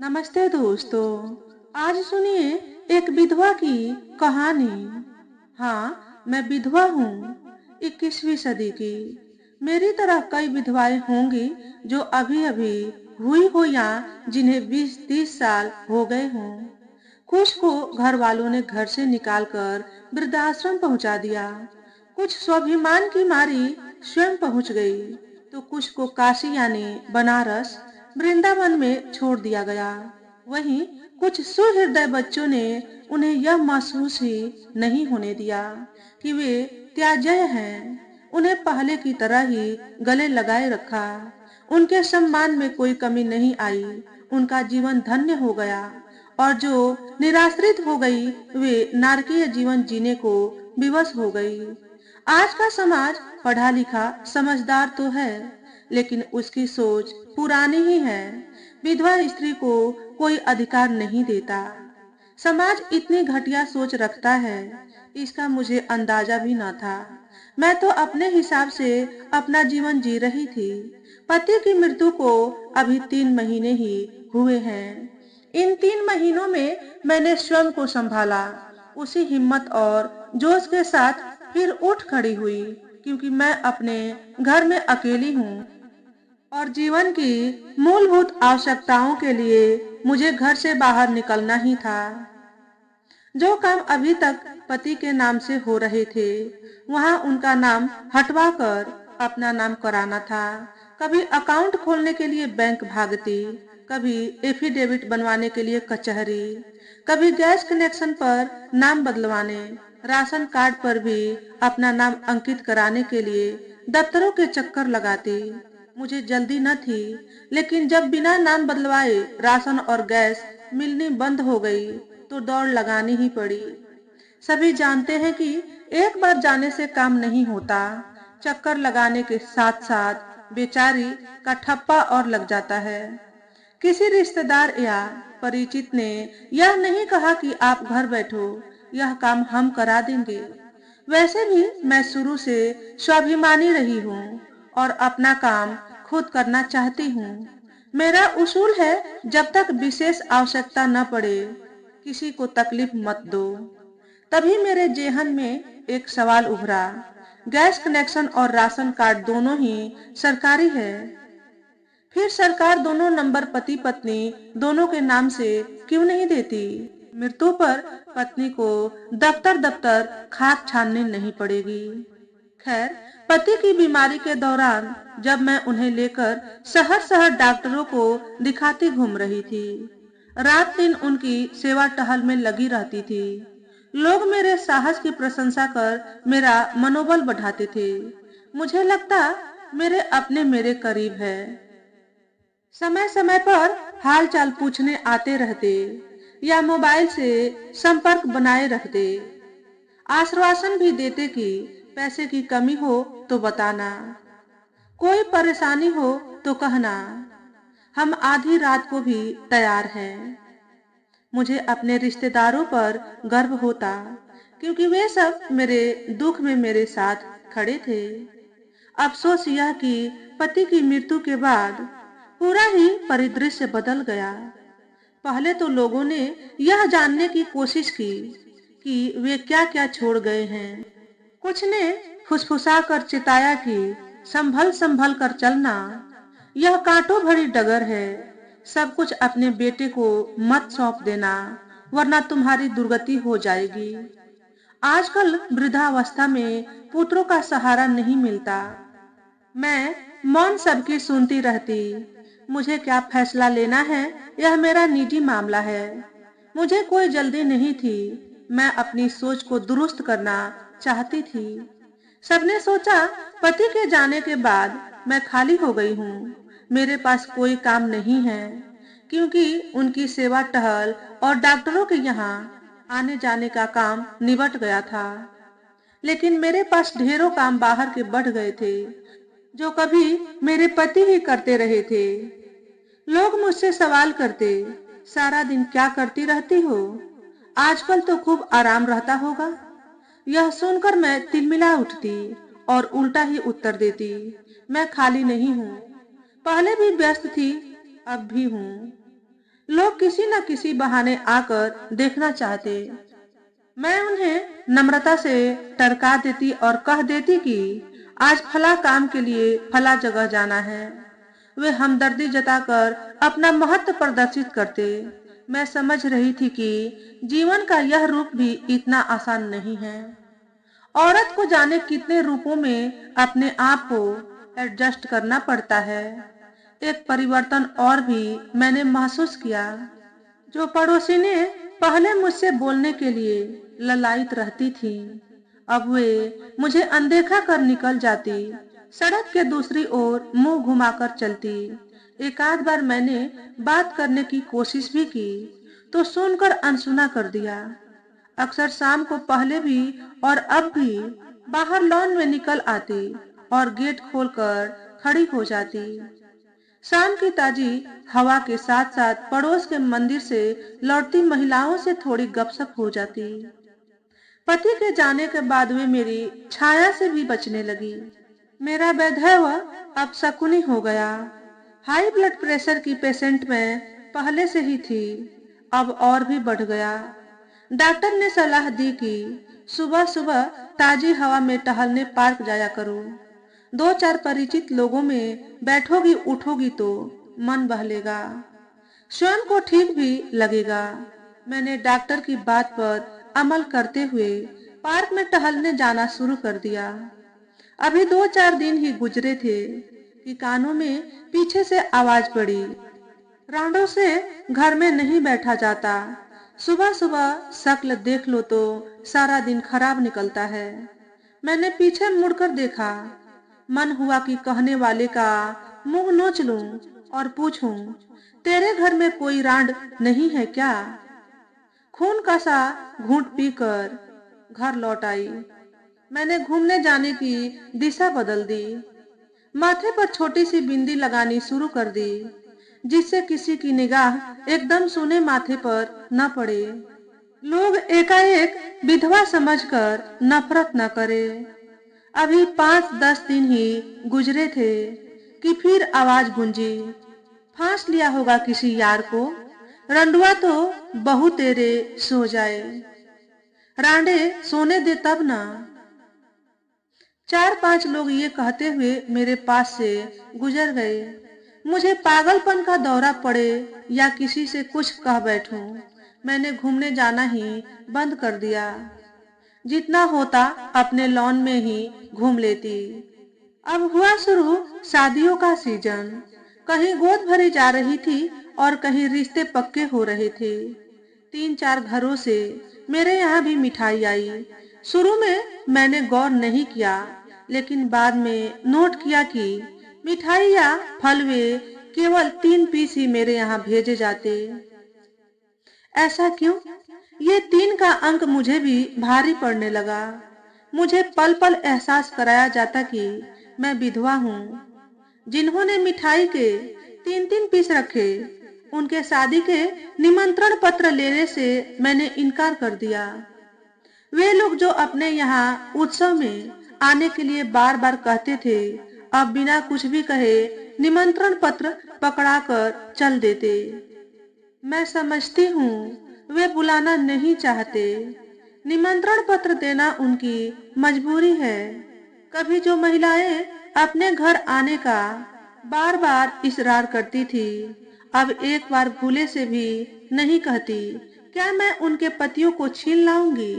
नमस्ते दोस्तों। आज सुनिए एक विधवा की कहानी। हाँ, मैं विधवा हूँ, 21वीं सदी की। मेरी तरह कई विधवाएं होंगी जो अभी अभी हुई हो या जिन्हें 20-30 साल हो गए हों। कुछ को घर वालों ने घर से निकालकर वृद्धाश्रम पहुंचा दिया, कुछ स्वाभिमान की मारी स्वयं पहुंच गई, तो कुछ को काशी यानी बनारस वृंदावन में छोड़ दिया गया। वहीं कुछ सुहृदय बच्चों ने उन्हें यह महसूस ही नहीं होने दिया कि वे त्याज्य हैं। उन्हें पहले की तरह ही गले लगाए रखा। उनके सम्मान में कोई कमी नहीं आई। उनका जीवन धन्य हो गया और जो निराश्रित हो गई वे नारकीय जीवन जीने को विवश हो गई। आज का समाज पढ़ा लिखा समझदार तो है, लेकिन उसकी सोच पुरानी ही है। विधवा स्त्री को कोई अधिकार नहीं देता। समाज इतनी घटिया सोच रखता है, इसका मुझे अंदाजा भी न था। मैं तो अपने हिसाब से अपना जीवन जी रही थी। पति की मृत्यु को अभी 3 महीने ही हुए हैं। इन 3 महीनों में मैंने स्वयं को संभाला। उसी हिम्मत और जोश के साथ फिर उठ खड़ी हुई, क्योंकि मैं अपने घर में अकेली हूँ और जीवन की मूलभूत आवश्यकताओं के लिए मुझे घर से बाहर निकलना ही था। जो काम अभी तक पति के नाम से हो रहे थे, वहां उनका नाम हटवा कर अपना नाम कराना था। कभी अकाउंट खोलने के लिए बैंक भागती, कभी एफिडेविट बनवाने के लिए कचहरी, कभी गैस कनेक्शन पर नाम बदलवाने, राशन कार्ड पर भी अपना नाम अंकित कराने के लिए दफ्तरों के चक्कर लगाती। मुझे जल्दी न थी, लेकिन जब बिना नाम बदलवाए राशन और गैस मिलनी बंद हो गई तो दौड़ लगानी ही पड़ी। सभी जानते हैं कि एक बार जाने से काम नहीं होता। चक्कर लगाने के साथ साथ बेचारी का ठप्पा और लग जाता है। किसी रिश्तेदार या परिचित ने यह नहीं कहा कि आप घर बैठो, यह काम हम करा देंगे। वैसे भी मैं शुरू से स्वाभिमानी रही हूँ और अपना काम खुद करना चाहती हूँ। मेरा उसूल है, जब तक विशेष आवश्यकता न पड़े किसी को तकलीफ मत दो। तभी मेरे जेहन में एक सवाल उभरा, गैस कनेक्शन और राशन कार्ड दोनों ही सरकारी है, फिर सरकार दोनों नंबर पति पत्नी दोनों के नाम से क्यों नहीं देती? मृत्यु पर पत्नी को दफ्तर दफ्तर खाक छानने नहीं पड़ेगी। खैर, पति की बीमारी के दौरान जब मैं उन्हें लेकर शहर शहर डॉक्टरों को दिखाती घूम रही थी, रात दिन उनकी सेवा टहल में लगी रहती थी। लोग मेरे साहस की प्रशंसा कर मेरा मनोबल बढ़ाते थे। मुझे लगता मेरे अपने मेरे करीब है। समय समय पर हाल चाल पूछने आते रहते या मोबाइल से संपर्क बनाए रखते। आश्वासन भी देते कि पैसे की कमी हो तो बताना, कोई परेशानी हो तो कहना, हम आधी रात को भी तैयार हैं। मुझे अपने रिश्तेदारों पर गर्व होता, क्योंकि वे सब मेरे दुख में मेरे साथ खड़े थे। अफसोस यह कि पति की मृत्यु के बाद पूरा ही परिदृश्य बदल गया। पहले तो लोगों ने यह जानने की कोशिश की कि वे क्या क्या छोड़ गए हैं। कुछ ने फुसफुसा कर चिताया कि संभल संभल कर चलना, यह कांटों भरी डगर है। सब कुछ अपने बेटे को मत सौंप देना, वरना तुम्हारी दुर्गति हो जाएगी। आजकल वृद्धावस्था में पुत्रों का सहारा नहीं मिलता। मैं मौन सबकी सुनती रहती। मुझे क्या फैसला लेना है, यह मेरा निजी मामला है। मुझे कोई जल्दी नहीं थी। मैं अपनी सोच को दुरुस्त करना चाहती थी। सबने सोचा पति के जाने के बाद मैं खाली हो गई हूँ, मेरे पास कोई काम नहीं है, क्योंकि उनकी सेवा टहल और डॉक्टरों के यहाँ आने जाने का काम निबट गया था। लेकिन मेरे पास ढेरों काम बाहर के बढ़ गए थे, जो कभी मेरे पति ही करते रहे थे। लोग मुझसे सवाल करते, सारा दिन क्या करती रहती हो? आजकल तो खूब आराम रहता होगा। यह सुनकर मैं तिलमिला उठती और उल्टा ही उत्तर देती, मैं खाली नहीं हूँ। पहले भी व्यस्त थी, अब भी हूँ। लोग लोग किसी न किसी बहाने आकर देखना चाहते। मैं उन्हें नम्रता से टरका देती और कह देती कि आज फला काम के लिए फला जगह जाना है। वे हमदर्दी जताकर अपना महत्व प्रदर्शित करते। मैं समझ रही थी कि जीवन का यह रूप भी इतना आसान नहीं है। औरत को जाने कितने रूपों में अपने आप को एडजस्ट करना पड़ता है। एक परिवर्तन और भी मैंने महसूस किया। जो पड़ोसी ने पहले मुझसे बोलने के लिए ललायित रहती थी, अब वे मुझे अनदेखा कर निकल जाती, सड़क के दूसरी ओर मुंह घुमाकर चलती। एक आध बार मैंने बात करने की कोशिश भी की, तो सुनकर अनसुना कर दिया। अक्सर शाम को पहले भी और अब भी बाहर लॉन में निकल आती और गेट खोलकर खड़ी हो जाती। शाम की ताजी हवा के साथ साथ पड़ोस के मंदिर से लौटती महिलाओं से थोड़ी गपशप हो जाती। पति के जाने के बाद वे मेरी छाया से भी बचने लगी। मेरा वैधव्य अब शकुनी हो गया। हाई ब्लड प्रेशर की पेशेंट में पहले से ही थी, अब और भी बढ़ गया। डॉक्टर ने सलाह दी कि सुबह सुबह ताजी हवा में टहलने पार्क जाया करो। 2-4 परिचित लोगों में बैठोगी उठोगी तो मन बहलेगा, स्वयं को ठीक भी लगेगा। मैंने डॉक्टर की बात पर अमल करते हुए पार्क में टहलने जाना शुरू कर दिया। अभी 2-4 दिन ही गुजरे थे कि कानों में पीछे से आवाज पड़ी, रांडों से घर में नहीं बैठा जाता। सुबह सुबह शक्ल देख लो तो सारा दिन खराब निकलता है। मैंने पीछे मुड़कर देखा। मन हुआ कि कहने वाले का मुंह नोच लूं और पूछूं, तेरे घर में कोई रांड नहीं है क्या? खून का सा घूंट पीकर घर लौट आई। मैंने घूमने जाने की दिशा बदल दी। माथे पर छोटी सी बिंदी लगानी शुरू कर दी, जिससे किसी की निगाह एकदम सूने माथे पर न पड़े। लोग एकाएक विधवा समझकर नफरत न करे। अभी 5-10 दिन ही गुजरे थे कि फिर आवाज गूंजी, फांस लिया होगा किसी यार को, रंडुआ तो बहू तेरे सो जाए, रांडे सोने दे तब ना। 4-5 लोग ये कहते हुए मेरे पास से गुजर गए। मुझे पागलपन का दौरा पड़े या किसी से कुछ कह बैठूं, मैंने घूमने जाना ही बंद कर दिया। जितना होता अपने लॉन में ही घूम लेती। अब हुआ शुरू शादियों का सीजन। कहीं गोद भरी जा रही थी और कहीं रिश्ते पक्के हो रहे थे। 3-4 घरों से मेरे यहाँ भी मिठाई आई। शुरू में मैंने गौर नहीं किया, लेकिन बाद में नोट किया कि मिठाई या फलवे केवल 3 पीस ही मेरे यहाँ भेजे जाते। ऐसा क्यों? ये 3 का अंक मुझे भी भारी पड़ने लगा। मुझे पल पल एहसास कराया जाता कि मैं विधवा हूँ। जिन्होंने मिठाई के 3-3 पीस रखे, उनके शादी के निमंत्रण पत्र लेने से मैंने इनकार कर दिया। वे लोग जो अपने यहाँ उत्सव में आने के लिए बार बार कहते थे, अब बिना कुछ भी कहे निमंत्रण पत्र पकड़ाकर चल देते। मैं समझती हूँ वे बुलाना नहीं चाहते। निमंत्रण पत्र देना उनकी मजबूरी है। कभी जो महिलाएं अपने घर आने का बार बार इसरार करती थी, अब एक बार भूले से भी नहीं कहती। क्या मैं उनके पतियों को छीन लाऊंगी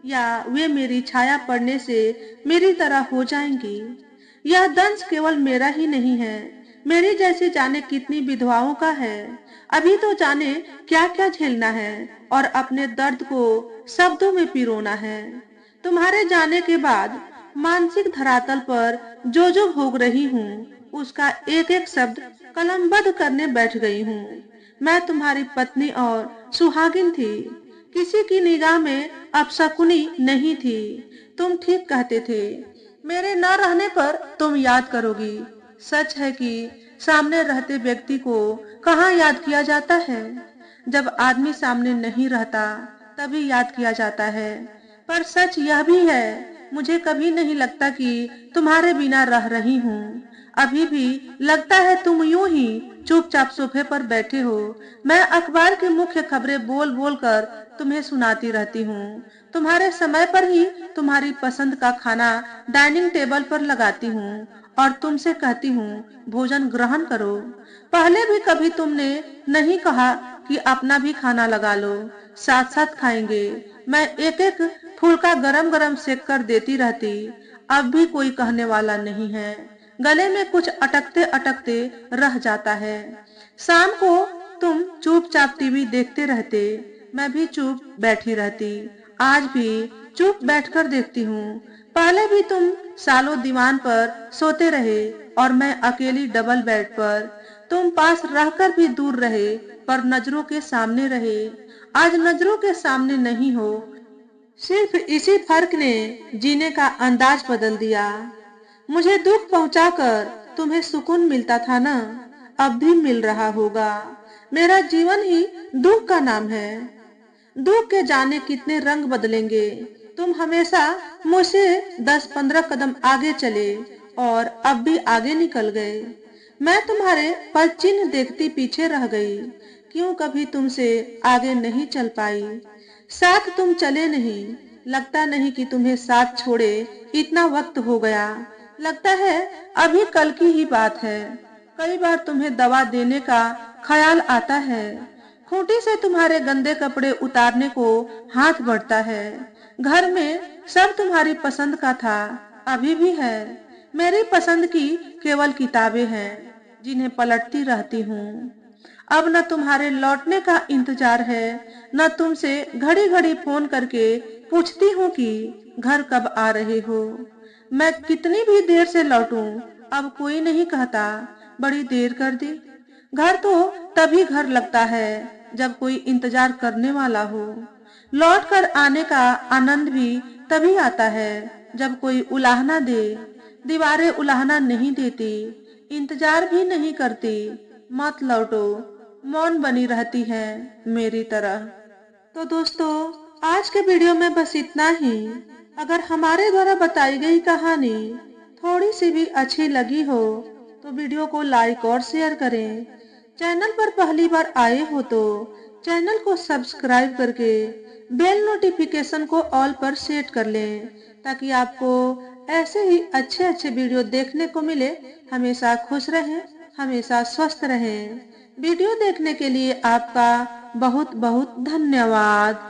या वे मेरी छाया पड़ने से मेरी तरह हो जाएंगी? यह दंश केवल मेरा ही नहीं है, मेरी जैसी जाने कितनी विधवाओं का है। अभी तो जाने क्या क्या झेलना है और अपने दर्द को शब्दों में पिरोना है। तुम्हारे जाने के बाद मानसिक धरातल पर जो जो भोग रही हूँ, उसका एक एक शब्द कलमबद्ध करने बैठ गई हूँ। मैं तुम्हारी पत्नी और सुहागिन थी, किसी की निगाह में अपशकुनी नहीं थी। तुम ठीक कहते थे, मेरे न रहने पर तुम याद करोगी। सच है कि सामने रहते व्यक्ति को कहाँ याद किया जाता है। जब आदमी सामने नहीं रहता तभी याद किया जाता है। पर सच यह भी है, मुझे कभी नहीं लगता कि तुम्हारे बिना रह रही हूँ। अभी भी लगता है तुम यूं ही चुपचाप सोफे पर बैठे हो। मैं अखबार की मुख्य खबरें बोल बोल कर तुम्हें सुनाती रहती हूँ। तुम्हारे समय पर ही तुम्हारी पसंद का खाना डाइनिंग टेबल पर लगाती हूँ और तुमसे कहती हूँ भोजन ग्रहण करो। पहले भी कभी तुमने नहीं कहा कि अपना भी खाना लगा लो, साथ साथ खाएंगे। मैं एक एक फुल्का गरम गरम सेक कर देती रहती। अब भी कोई कहने वाला नहीं है। गले में कुछ अटकते अटकते रह जाता है। शाम को तुम चुपचाप टीवी देखते रहते, मैं भी चुप बैठी रहती। आज भी चुप बैठकर देखती हूँ। पहले भी तुम सालों दीवान पर सोते रहे और मैं अकेली डबल बेड पर। तुम पास रहकर भी दूर रहे, पर नजरों के सामने रहे। आज नजरों के सामने नहीं हो। सिर्फ इसी फर्क ने जीने का अंदाज बदल दिया। मुझे दुख पहुंचाकर तुम्हें सुकून मिलता था ना, अब भी मिल रहा होगा। मेरा जीवन ही दुख का नाम है। दुख के जाने कितने रंग बदलेंगे। तुम हमेशा मुझसे 10-15 कदम आगे चले और अब भी आगे निकल गए। मैं तुम्हारे पद चिन्ह देखती पीछे रह गई। क्यों कभी तुमसे आगे नहीं चल पाई। साथ तुम चले नहीं। लगता नहीं कि तुम्हें साथ छोड़े इतना वक्त हो गया। लगता है अभी कल की ही बात है। कई बार तुम्हें दवा देने का ख्याल आता है। खूंटी से तुम्हारे गंदे कपड़े उतारने को हाथ बढ़ता है। घर में सब तुम्हारी पसंद का था, अभी भी है। मेरी पसंद की केवल किताबें हैं, जिन्हें पलटती रहती हूँ। अब न तुम्हारे लौटने का इंतजार है, न तुमसे घड़ी घड़ी फोन करके पूछती हूँ कि घर कब आ रहे हो। मैं कितनी भी देर से लौटूं, अब कोई नहीं कहता बड़ी देर कर दी। घर तो तभी घर लगता है जब कोई इंतजार करने वाला हो। लौट कर आने का आनंद भी तभी आता है जब कोई उलाहना दे। दीवारें उलाहना नहीं देती, इंतजार भी नहीं करती। मत लौटो, मौन बनी रहती है मेरी तरह। तो दोस्तों, आज के वीडियो में बस इतना ही। अगर हमारे द्वारा बताई गई कहानी थोड़ी सी भी अच्छी लगी हो तो वीडियो को लाइक और शेयर करें। चैनल पर पहली बार आए हो तो चैनल को सब्सक्राइब करके बेल नोटिफिकेशन को ऑल पर सेट कर लें, ताकि आपको ऐसे ही अच्छे अच्छे वीडियो देखने को मिले। हमेशा खुश रहें, हमेशा स्वस्थ रहें। वीडियो देखने के लिए आपका बहुत बहुत धन्यवाद।